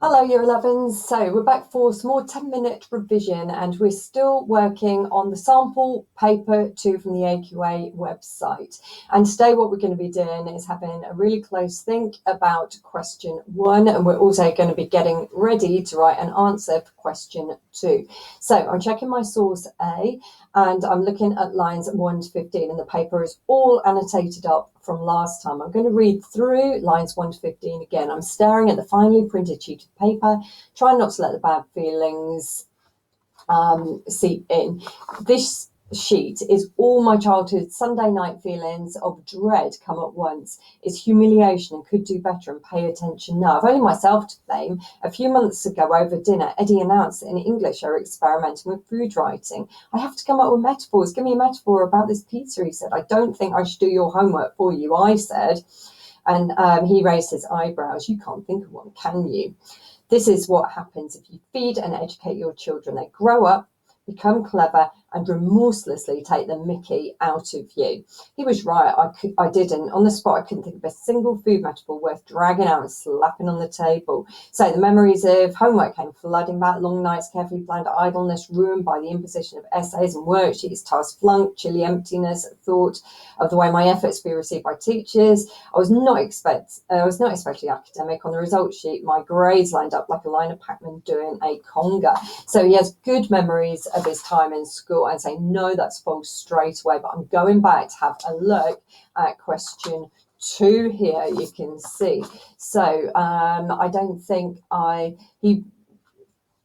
Hello, Year 11s. So we're back for some more 10-minute revision, and we're still working on the sample paper 2 from the AQA website. And today what we're going to be doing is having a really close think about question 1, and we're also going to be getting ready to write an answer for question 2. So I'm checking my source A, and I'm looking at lines 1 to 15, and the paper is all annotated up from last time. I'm going to read through lines 1 to 15 again. I'm staring at the finely printed sheet of paper, trying not to let the bad feelings seep in. This sheet is all my childhood Sunday night feelings of dread come at once. It's humiliation and could do better and pay attention now. I've only myself to blame. A few months ago over dinner, Eddie announced that in English are experimenting with food writing. I have to come up with metaphors. Give me a metaphor about this pizza, he said. I don't think I should do your homework for you, I said. And he raised his eyebrows. You can't think of one, can you? This is what happens if you feed and educate your children. They grow up, become clever, and remorselessly take the mickey out of you. He was right. I didn't. On the spot, I couldn't think of a single food metaphor worth dragging out and slapping on the table. So the memories of homework came flooding back. Long nights, carefully planned idleness, ruined by the imposition of essays and worksheets, tasks flunked, chilly emptiness at thought of the way my efforts be received by teachers. I was not especially academic. On the results sheet, my grades lined up like a line of Pac-Man doing a conga. So he has good memories of his time in school. I'd say, no, that's false straight away. But I'm going back to have a look at question 2 here, you can see. So I don't think he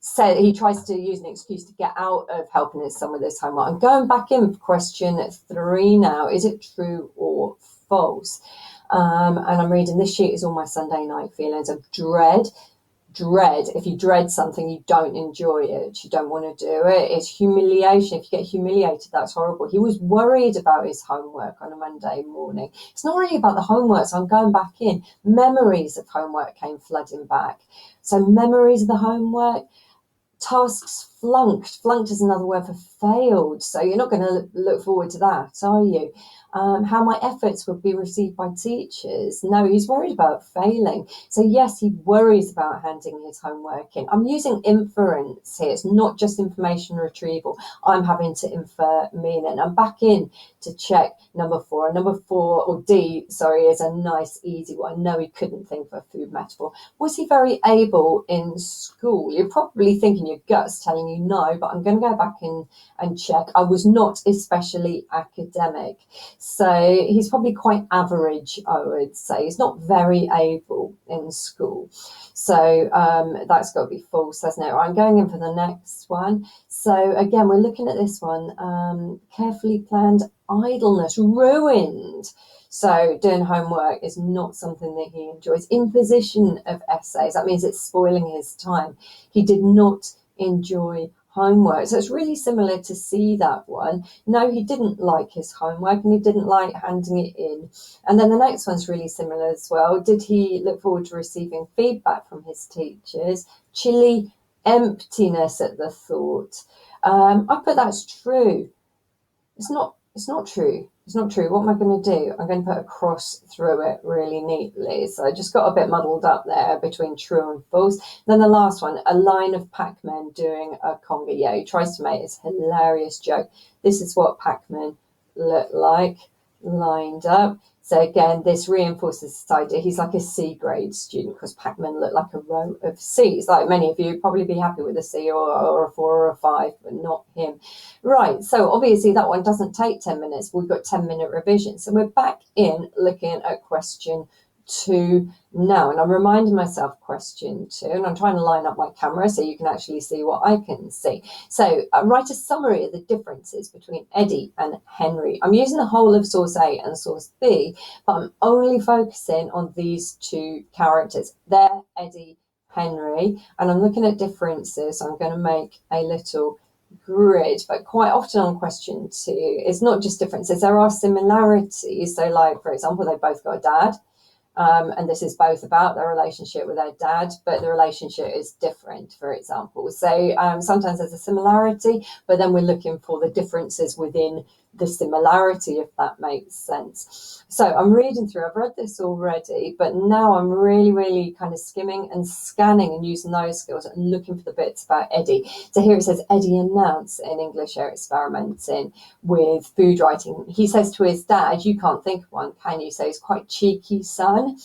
said he tries to use an excuse to get out of helping his son with his homework. I'm going back in for question 3 now. Is it true or false? And I'm reading, this sheet is all my Sunday night feelings of dread. If you dread something, you don't enjoy it, you don't want to do it. It's humiliation. If you get humiliated, that's horrible. He was worried about his homework on a Monday morning. It's not really about the homework, so I'm going back in. Memories of homework came flooding back. So memories of the homework. Tasks flunked. Flunked is another word for failed. So you're not going to look forward to that, are you? How my efforts would be received by teachers. No, he's worried about failing. So yes, he worries about handing his homework in. I'm using inference here. It's not just information retrieval. I'm having to infer meaning. I'm back in to check number 4. And number 4, or D, sorry, is a nice, easy one. No, he couldn't think of a food metaphor. Was he very able in school? You're probably thinking your gut's telling you no, but I'm going to go back in and check. I was not especially academic. So he's probably quite average, I would say. He's not very able in school. So that's got to be false, hasn't it? I'm going in for the next one. So again, we're looking at this one. Carefully planned idleness, ruined. So doing homework is not something that he enjoys. Imposition of essays, that means it's spoiling his time. He did not enjoy homework. So it's really similar to C, that one. No, he didn't like his homework and he didn't like handing it in. And then the next one's really similar as well. Did he look forward to receiving feedback from his teachers? Chilly emptiness at the thought. I put that's true. It's not true. It's not true. What am I going to do? I'm going to put a cross through it really neatly. So I just got a bit muddled up there between true and false. Then the last one, a line of Pac-Man doing a conga. Yeah, he tries to make his hilarious joke. This is what Pac-Man looked like, lined up. So again, this reinforces this idea. He's like a C grade student because Pac-Man looked like a row of C's. Like many of you, would probably be happy with a C or a 4 or a 5, but not him. Right, so obviously that one doesn't take 10 minutes. We've got 10-minute revision. So we're back in looking at question 2 now. And I'm reminding myself question 2, and I'm trying to line up my camera so you can actually see what I can see. So write a summary of the differences between Eddie and Henry. I'm using the whole of source A and source B, but I'm only focusing on these 2 characters. They're Eddie, Henry, and I'm looking at differences. So I'm going to make a little grid, but quite often on question 2, it's not just differences, there are similarities. So like, for example, they both got a dad. And this is both about their relationship with their dad, but the relationship is different, for example. So sometimes there's a similarity, but then we're looking for the differences within the similarity, if that makes sense. So I'm reading through, I've read this already, but now I'm really kind of skimming and scanning and using those skills and looking for the bits about Eddie. So here it says, Eddie announced in English are experimenting with food writing. He says to his dad, you can't think of one, can you? So he's quite cheeky, son.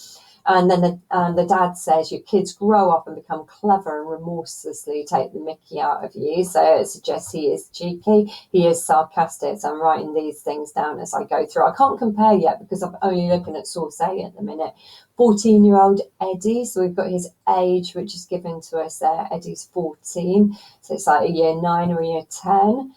And then the dad says, your kids grow up and become clever and remorselessly take the mickey out of you. So it suggests he is cheeky, he is sarcastic. So I'm writing these things down as I go through. I can't compare yet because I'm only looking at source A at the minute. 14-year-old Eddie, so we've got his age, which is given to us there. Eddie's 14, so it's like a year 9 or a year 10.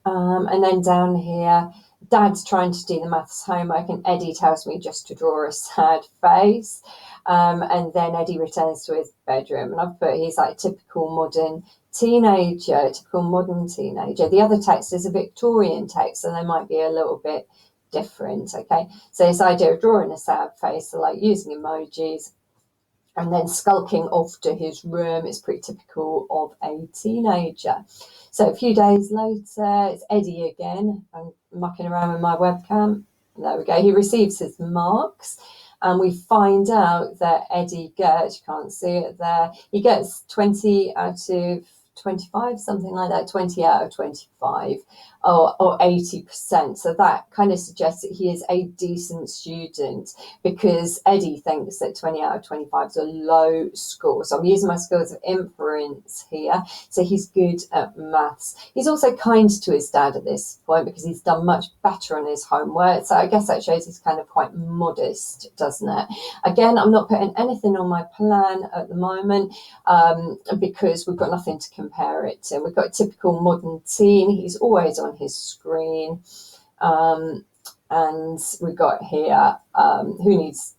And then down here, Dad's trying to do the maths homework and Eddie tells me just to draw a sad face. And then Eddie returns to his bedroom, and I've put he's like typical modern teenager, typical modern teenager. The other text is a Victorian text, so they might be a little bit different, okay? So this idea of drawing a sad face, so like using emojis, and then skulking off to his room is pretty typical of a teenager. So a few days later, it's Eddie again. I'm mucking around with my webcam. There we go. He receives his marks. And we find out that Eddie gets, you can't see it there, he gets 20 out of 25, something like that, 20 out of 25 or 80%. So that kind of suggests that he is a decent student, because Eddie thinks that 20 out of 25 is a low score. So I'm using my skills of inference here. So he's good at maths. He's also kind to his dad at this point because he's done much better on his homework. So I guess that shows he's kind of quite modest, doesn't it? Again, I'm not putting anything on my plan at the moment because we've got nothing to compare it to. We've got a typical modern teen. He's always on his screen. And we've got here, who needs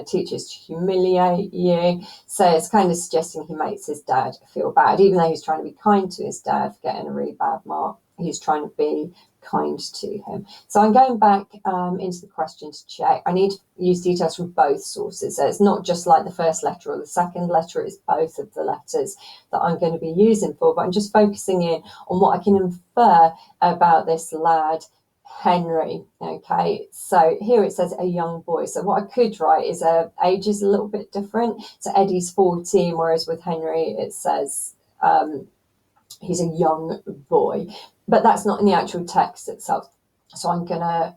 teachers to humiliate you? So it's kind of suggesting he makes his dad feel bad, even though he's trying to be kind to his dad for getting a really bad mark. He's trying to be kind to him. So I'm going back into the question to check. I need to use details from both sources. So it's not just like the first letter or the second letter, it's both of the letters that I'm going to be using for, but I'm just focusing in on what I can infer about this lad, Henry. Okay, so here it says a young boy. So what I could write is age is a little bit different. So Eddie's 14, whereas with Henry it says he's a young boy, but that's not in the actual text itself. So I'm going to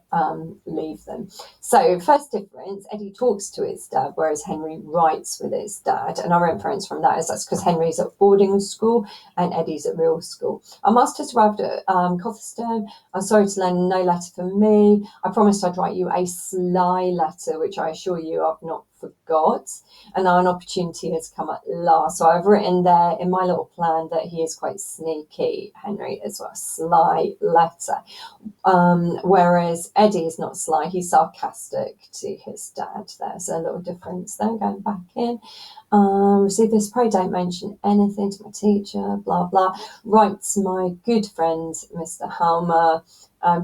leave them. So first difference, Eddie talks to his dad, whereas Henry writes with his dad. And our inference from that is that's because Henry's at boarding school and Eddie's at real school. Our master's arrived at Cotherstone. I'm sorry to learn no letter from me. I promised I'd write you a sly letter, which I assure you I've not forgot. And now an opportunity has come at last. So I've written there in my little plan that he is quite sneaky, Henry, as well, sly letter. Whereas Eddie is not sly, he's sarcastic to his dad. There's a little difference there. Going back in. Receive this, pray don't mention anything to my teacher, blah, blah. Writes my good friend, Mr. Halmer,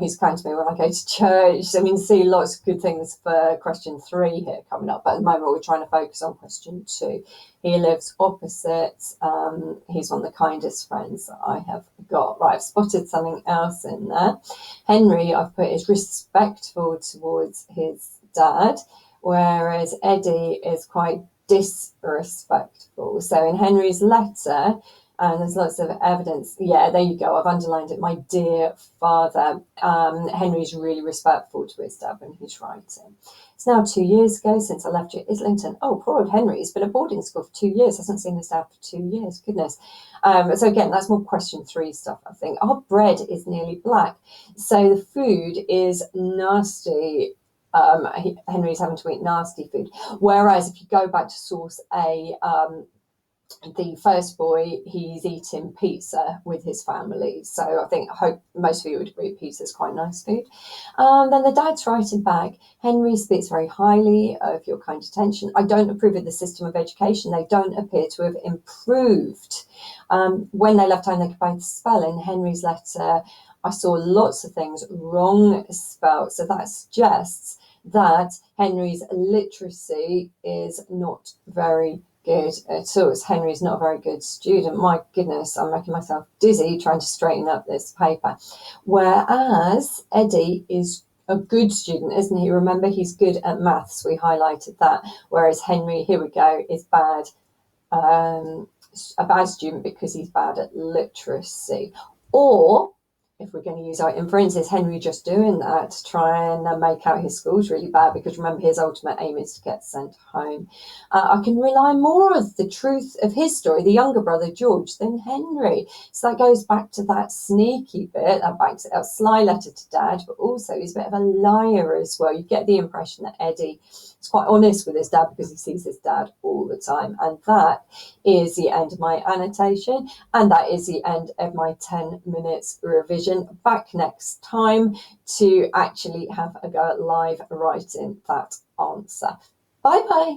who's kind to me when I go to church. So I mean, see lots of good things for question 3 here coming up, but at the moment we're trying to focus on question 2. He lives opposite. He's one of the kindest friends that I have got. Right, I've spotted something else in there. Henry, I've put, is respectful towards his dad, whereas Eddie is quite disrespectful. So in Henry's letter, and there's lots of evidence. Yeah, there you go. I've underlined it. My dear father. Henry's really respectful to his dad when he's writing. It's now 2 years ago since I left you at Islington. Oh, poor old Henry. He's been at boarding school for 2 years. Hasn't seen his dad for 2 years. Goodness. So again, that's more question 3 stuff, I think. Our bread is nearly black. So the food is nasty. Henry's having to eat nasty food. Whereas if you go back to source A, the first boy, he's eating pizza with his family. So I hope most of you would agree pizza is quite nice food. Then the dad's writing back, Henry speaks very highly of your kind attention. I don't approve of the system of education. They don't appear to have improved. When they left home, they could both spell. In Henry's letter, I saw lots of things wrong spelled. So that suggests that Henry's literacy is not very good at all. Henry's not a very good student. My goodness, I'm making myself dizzy trying to straighten up this paper. Whereas Eddie is a good student, isn't he? Remember, he's good at maths. We highlighted that. Whereas Henry, here we go, is bad. A bad student because he's bad at literacy. Or if we're going to use our inference, is Henry just doing that to try and make out his school's really bad? Because remember, his ultimate aim is to get sent home. I can rely more on the truth of his story, the younger brother George, than Henry. So that goes back to that sneaky bit, that backs it up, sly letter to dad, but also he's a bit of a liar as well. You get the impression that Eddie is quite honest with his dad because he sees his dad all the time. And that is the end of my annotation, and that is the end of my 10 minutes revision. Back next time to actually have a go at live writing that answer. Bye bye.